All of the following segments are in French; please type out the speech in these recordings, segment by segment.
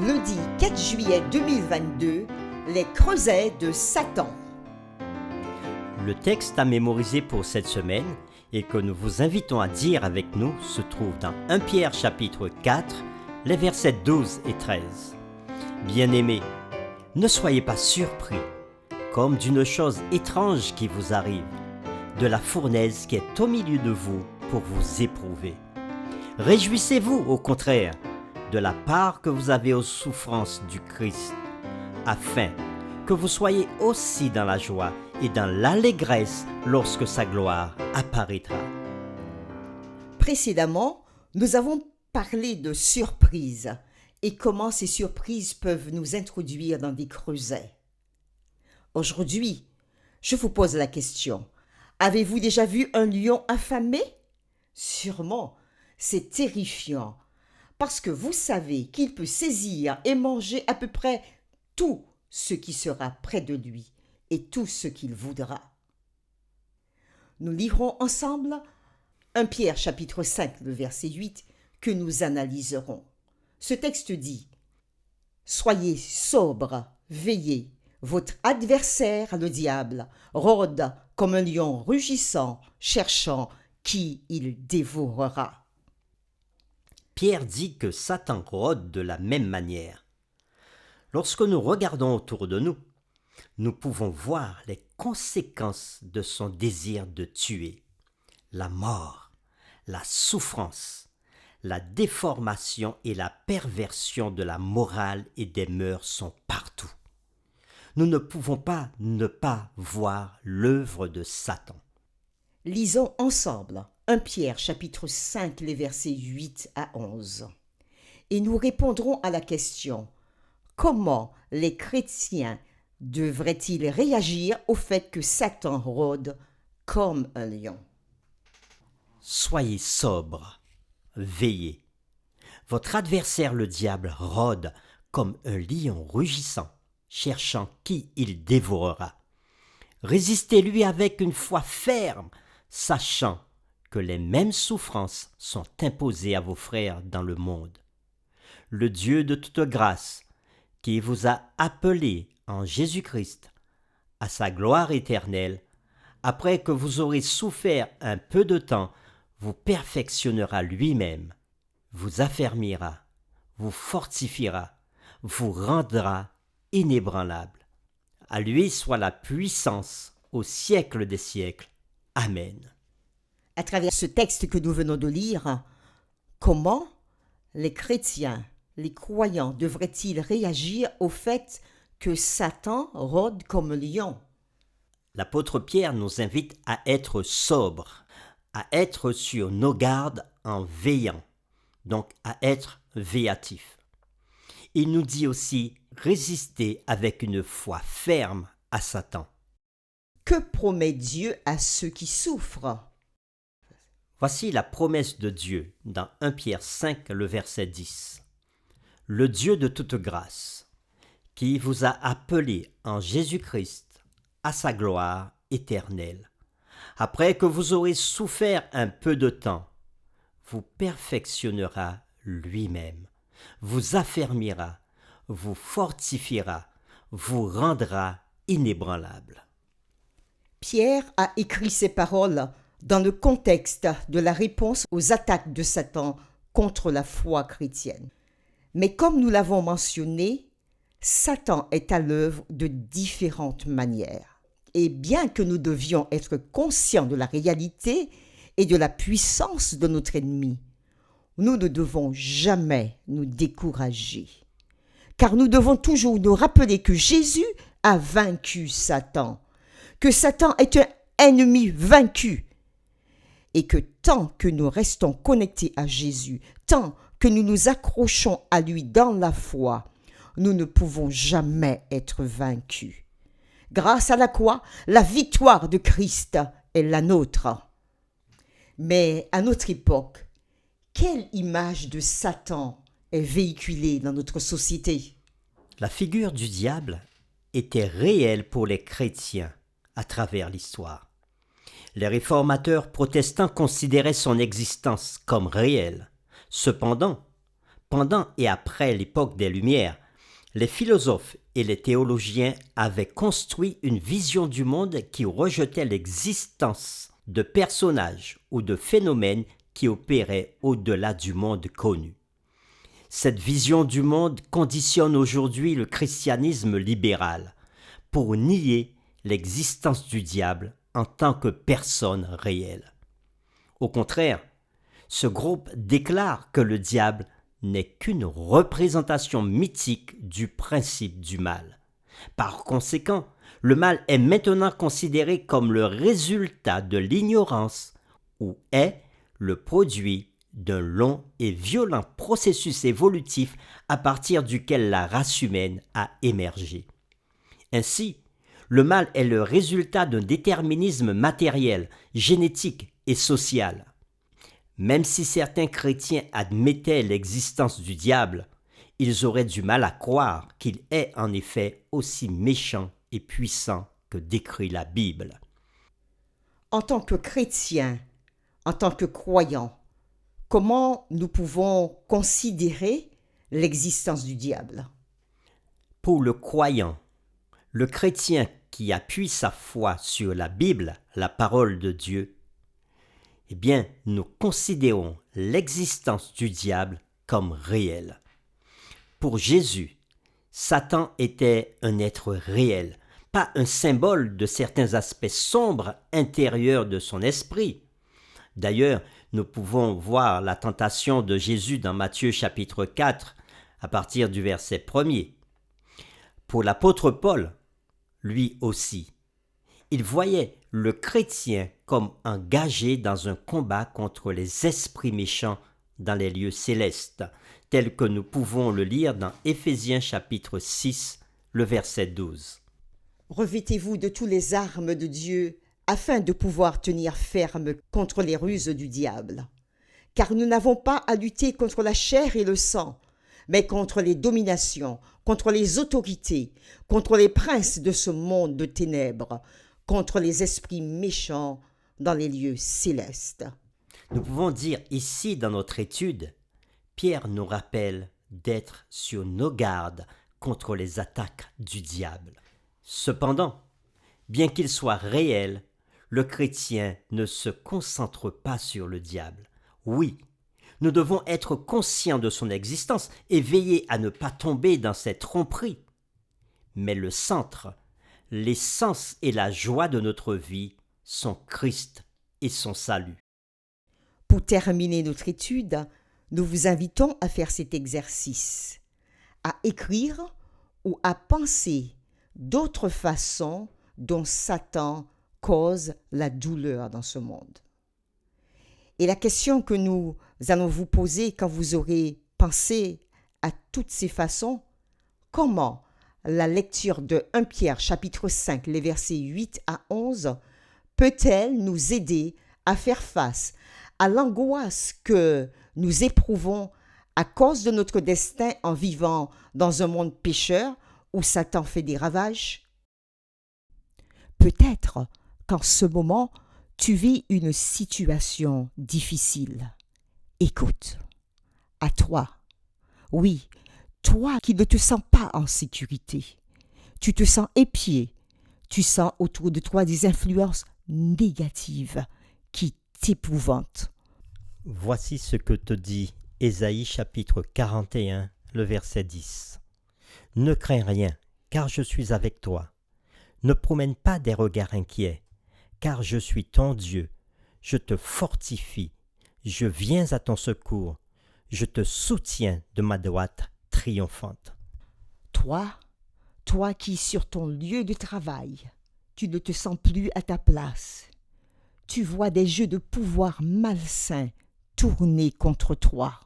Lundi 4 juillet 2022, les creusets de Satan. Le texte à mémoriser pour cette semaine et que nous vous invitons à dire avec nous se trouve dans 1 Pierre chapitre 4, les versets 12 et 13. Bien-aimés, ne soyez pas surpris, comme d'une chose étrange qui vous arrive, de la fournaise qui est au milieu de vous pour vous éprouver. Réjouissez-vous au contraire de la part que vous avez aux souffrances du Christ, afin que vous soyez aussi dans la joie et dans l'allégresse lorsque sa gloire apparaîtra. Précédemment, nous avons parlé de surprises et comment ces surprises peuvent nous introduire dans des creusets. Aujourd'hui, je vous pose la question. Avez-vous déjà vu un lion affamé? Sûrement, c'est terrifiant, parce que vous savez qu'il peut saisir et manger à peu près tout ce qui sera près de lui et tout ce qu'il voudra. Nous lirons ensemble 1 Pierre chapitre 5, le verset 8, que nous analyserons. Ce texte dit « Soyez sobres, veillez, votre adversaire, le diable, rôde comme un lion rugissant, cherchant qui il dévorera. » Pierre dit que Satan rôde de la même manière. Lorsque nous regardons autour de nous, nous pouvons voir les conséquences de son désir de tuer. La mort, la souffrance, la déformation et la perversion de la morale et des mœurs sont partout. Nous ne pouvons pas ne pas voir l'œuvre de Satan. Lisons ensemble 1 Pierre chapitre 5, les versets 8 à 11. Et nous répondrons à la question « Comment les chrétiens devraient-ils réagir au fait que Satan rôde comme un lion ?» Soyez sobres, veillez. Votre adversaire le diable rôde comme un lion rugissant, cherchant qui il dévorera. Résistez-lui avec une foi ferme, sachant que les mêmes souffrances sont imposées à vos frères dans le monde. Le Dieu de toute grâce, qui vous a appelés en Jésus-Christ à sa gloire éternelle, après que vous aurez souffert un peu de temps, vous perfectionnera lui-même, vous affermira, vous fortifiera, vous rendra inébranlable. À lui soit la puissance au siècle des siècles. Amen. À travers ce texte que nous venons de lire, comment les chrétiens, les croyants devraient-ils réagir au fait que Satan rôde comme un lion? L'apôtre Pierre nous invite à être sobres, à être sur nos gardes en veillant, donc à être véatifs. Il nous dit aussi résister avec une foi ferme à Satan. Que promet Dieu à ceux qui souffrent? Voici la promesse de Dieu dans 1 Pierre 5, le verset 10. Le Dieu de toute grâce, qui vous a appelés en Jésus-Christ à sa gloire éternelle, après que vous aurez souffert un peu de temps, vous perfectionnera lui-même, vous affermira, vous fortifiera, vous rendra inébranlable. Pierre a écrit ces paroles dans le contexte de la réponse aux attaques de Satan contre la foi chrétienne. Mais comme nous l'avons mentionné, Satan est à l'œuvre de différentes manières. Et bien que nous devions être conscients de la réalité et de la puissance de notre ennemi, nous ne devons jamais nous décourager. Car nous devons toujours nous rappeler que Jésus a vaincu Satan, que Satan est un ennemi vaincu, et que tant que nous restons connectés à Jésus, tant que nous nous accrochons à lui dans la foi, nous ne pouvons jamais être vaincus. Grâce à la croix, la victoire de Christ est la nôtre. Mais à notre époque, quelle image de Satan est véhiculée dans notre société? La figure du diable était réelle pour les chrétiens à travers l'histoire. Les réformateurs protestants considéraient son existence comme réelle. Cependant, Pendant et après l'époque des Lumières, les philosophes et les théologiens avaient construit une vision du monde qui rejetait l'existence de personnages ou de phénomènes qui opéraient au-delà du monde connu. Cette vision du monde conditionne aujourd'hui le christianisme libéral pour nier l'existence du diable en tant que personne réelle. Au contraire, ce groupe déclare que le diable n'est qu'une représentation mythique du principe du mal. Par conséquent, le mal est maintenant considéré comme le résultat de l'ignorance ou est le produit d'un long et violent processus évolutif à partir duquel la race humaine a émergé. Ainsi, le mal est le résultat d'un déterminisme matériel, génétique et social. Même si certains chrétiens admettaient l'existence du diable, ils auraient du mal à croire qu'il est en effet aussi méchant et puissant que décrit la Bible. En tant que chrétiens, en tant que croyants, comment nous pouvons considérer l'existence du diable? Pour le croyant, le chrétien qui appuie sa foi sur la Bible, la parole de Dieu, eh bien, nous considérons l'existence du diable comme réelle. Pour Jésus, Satan était un être réel, pas un symbole de certains aspects sombres intérieurs de son esprit. D'ailleurs, nous pouvons voir la tentation de Jésus dans Matthieu chapitre 4, à partir du verset 1er. Pour l'apôtre Paul, lui aussi, il voyait le chrétien comme engagé dans un combat contre les esprits méchants dans les lieux célestes, tel que nous pouvons le lire dans Éphésiens chapitre 6, le verset 12. Revêtez-vous de toutes les armes de Dieu afin de pouvoir tenir ferme contre les ruses du diable. Car nous n'avons pas à lutter contre la chair et le sang, mais contre les dominations, contre les autorités, contre les princes de ce monde de ténèbres, contre les esprits méchants dans les lieux célestes. Nous pouvons dire ici dans notre étude, Pierre nous rappelle d'être sur nos gardes contre les attaques du diable. Cependant, bien qu'il soit réel, le chrétien ne se concentre pas sur le diable. Oui, nous devons être conscients de son existence et veiller à ne pas tomber dans cette tromperie. Mais le centre, l'essence et la joie de notre vie sont Christ et son salut. Pour terminer notre étude, nous vous invitons à faire cet exercice, à écrire ou à penser d'autres façons dont Satan cause la douleur dans ce monde. Et la question que nous allons vous poser quand vous aurez pensé à toutes ces façons, comment la lecture de 1 Pierre chapitre 5, les versets 8 à 11, peut-elle nous aider à faire face à l'angoisse que nous éprouvons à cause de notre destin en vivant dans un monde pécheur où Satan fait des ravages? Peut-être qu'en ce moment, tu vis une situation difficile. Écoute, à toi, oui, toi qui ne te sens pas en sécurité, tu te sens épié, tu sens autour de toi des influences négatives qui t'épouvantent. Voici ce que te dit Ésaïe chapitre 41, le verset 10. Ne crains rien, car je suis avec toi. Ne promène pas des regards inquiets, car je suis ton Dieu. Je te fortifie, je viens à ton secours, je te soutiens de ma droite triomphante. Toi qui sur ton lieu de travail, tu ne te sens plus à ta place. Tu vois des jeux de pouvoir malsains tourner contre toi.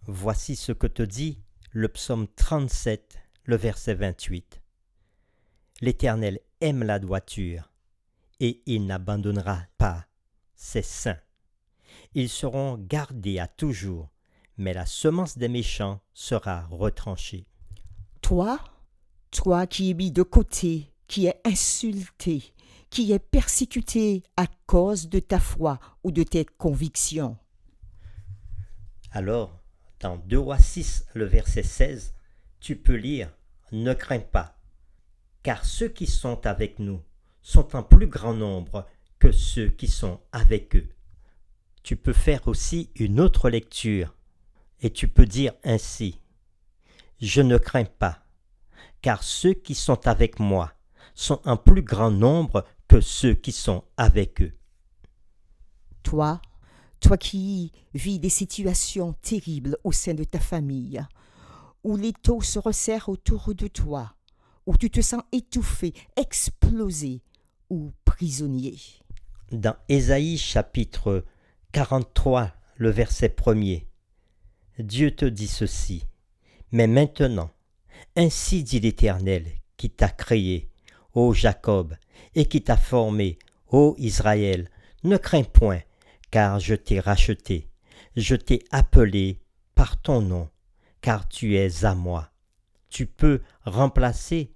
Voici ce que te dit le psaume 37, le verset 28. L'Éternel aime la droiture, et il n'abandonnera pas ses saints. Ils seront gardés à toujours, mais la semence des méchants sera retranchée. Toi qui es mis de côté, qui es insulté, qui est persécuté à cause de ta foi ou de tes convictions. Alors, dans 2 Rois 6, le verset 16, tu peux lire « Ne crains pas, car ceux qui sont avec nous sont en plus grand nombre que ceux qui sont avec eux. » Tu peux faire aussi une autre lecture et tu peux dire ainsi « Je ne crains pas, car ceux qui sont avec moi sont en plus grand nombre que ceux qui sont avec eux. » Toi qui vis des situations terribles au sein de ta famille, où l'étau se resserre autour de toi, où tu te sens étouffé, explosé ou prisonnier. Dans Ésaïe chapitre 43, le verset 1er, Dieu te dit ceci, « Mais maintenant, ainsi dit l'Éternel qui t'a créé, ô Jacob, et qui t'a formé, ô Israël, ne crains point, car je t'ai racheté, je t'ai appelé par ton nom, car tu es à moi. » Tu peux remplacer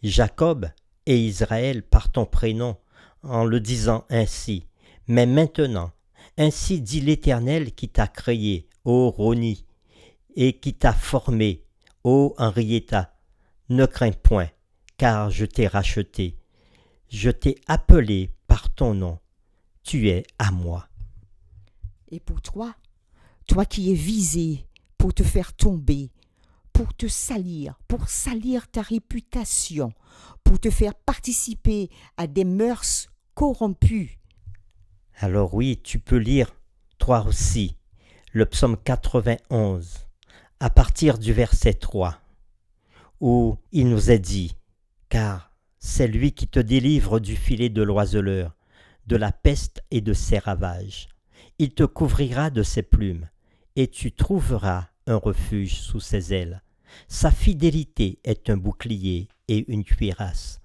Jacob et Israël par ton prénom en le disant ainsi. Mais maintenant, ainsi dit l'Éternel qui t'a créé, ô Roni, et qui t'a formé, ô Henrietta, ne crains point, car je t'ai racheté, je t'ai appelé par ton nom, tu es à moi. Et pour toi qui es visé pour te faire tomber, pour te salir, pour salir ta réputation, pour te faire participer à des mœurs corrompues. Alors oui, tu peux lire, toi aussi, le psaume 91, à partir du verset 3, où il nous est dit, « Car c'est lui qui te délivre du filet de l'oiseleur, de la peste et de ses ravages. Il te couvrira de ses plumes, et tu trouveras un refuge sous ses ailes. Sa fidélité est un bouclier et une cuirasse.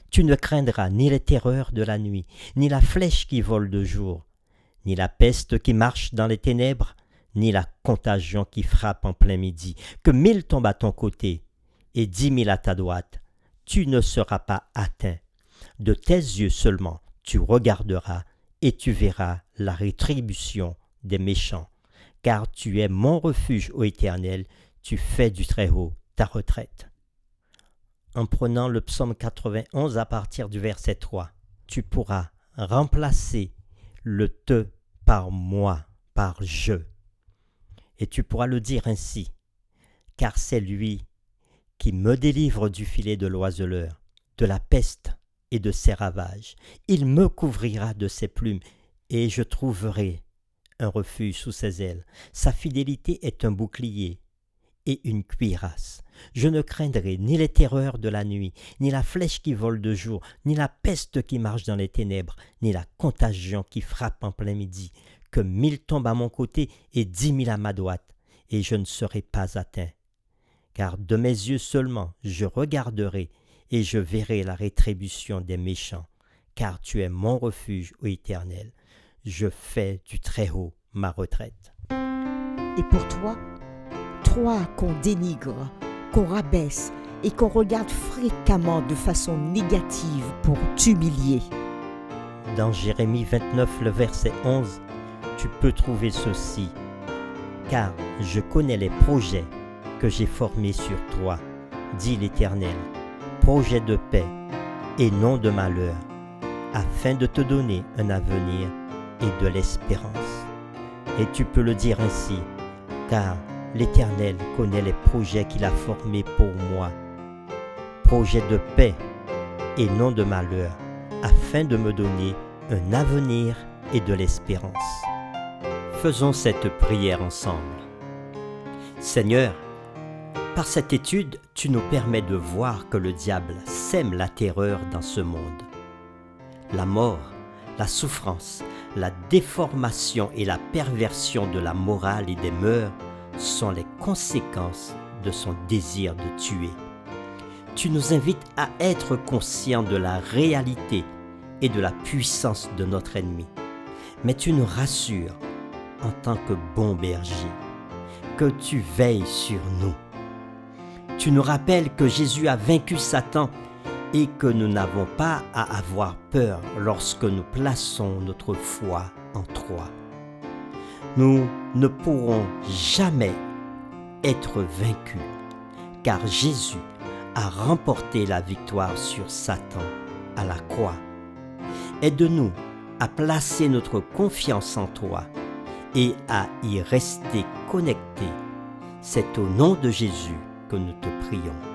Tu ne craindras ni les terreurs de la nuit, ni la flèche qui vole de jour, ni la peste qui marche dans les ténèbres, ni la contagion qui frappe en plein midi. Que 1000 tombent à ton côté et 10 000 à ta droite, tu ne seras pas atteint. De tes yeux seulement tu regarderas et tu verras la rétribution des méchants. Car tu es mon refuge, ô Éternel, tu fais du Très-Haut ta retraite. » En prenant le psaume 91 à partir du verset 3, tu pourras remplacer le « te » par « moi », par « je ». Et tu pourras le dire ainsi, « Car c'est lui qui me délivre du filet de l'oiseleur, de la peste et de ses ravages. Il me couvrira de ses plumes, et je trouverai un refuge sous ses ailes. Sa fidélité est un bouclier et une cuirasse. Je ne craindrai ni les terreurs de la nuit, ni la flèche qui vole de jour, ni la peste qui marche dans les ténèbres, ni la contagion qui frappe en plein midi. Que 1000 tombent à mon côté et 10 000 à ma droite, et je ne serai pas atteint. Car de mes yeux seulement je regarderai, et je verrai la rétribution des méchants. Car tu es mon refuge, ô Éternel. Je fais du Très-Haut ma retraite. » Et pour toi qu'on dénigre, qu'on rabaisse et qu'on regarde fréquemment de façon négative pour t'humilier. Dans Jérémie 29, le verset 11, tu peux trouver ceci. « Car je connais les projets que j'ai formés sur toi, dit l'Éternel, projets de paix et non de malheur, afin de te donner un avenir et de l'espérance. » Et tu peux le dire ainsi, car l'Éternel connaît les projets qu'il a formés pour moi, projets de paix et non de malheur, afin de me donner un avenir et de l'espérance. Faisons cette prière ensemble. Seigneur, par cette étude, tu nous permets de voir que le diable sème la terreur dans ce monde. La mort, la souffrance, la déformation et la perversion de la morale et des mœurs sont les conséquences de son désir de tuer. Tu nous invites à être conscients de la réalité et de la puissance de notre ennemi. Mais tu nous rassures en tant que bon berger, que tu veilles sur nous. Tu nous rappelles que Jésus a vaincu Satan et que nous n'avons pas à avoir peur lorsque nous plaçons notre foi en toi. Nous ne pourrons jamais être vaincu, car Jésus a remporté la victoire sur Satan à la croix. Aide-nous à placer notre confiance en toi et à y rester connectés. C'est au nom de Jésus que nous te prions.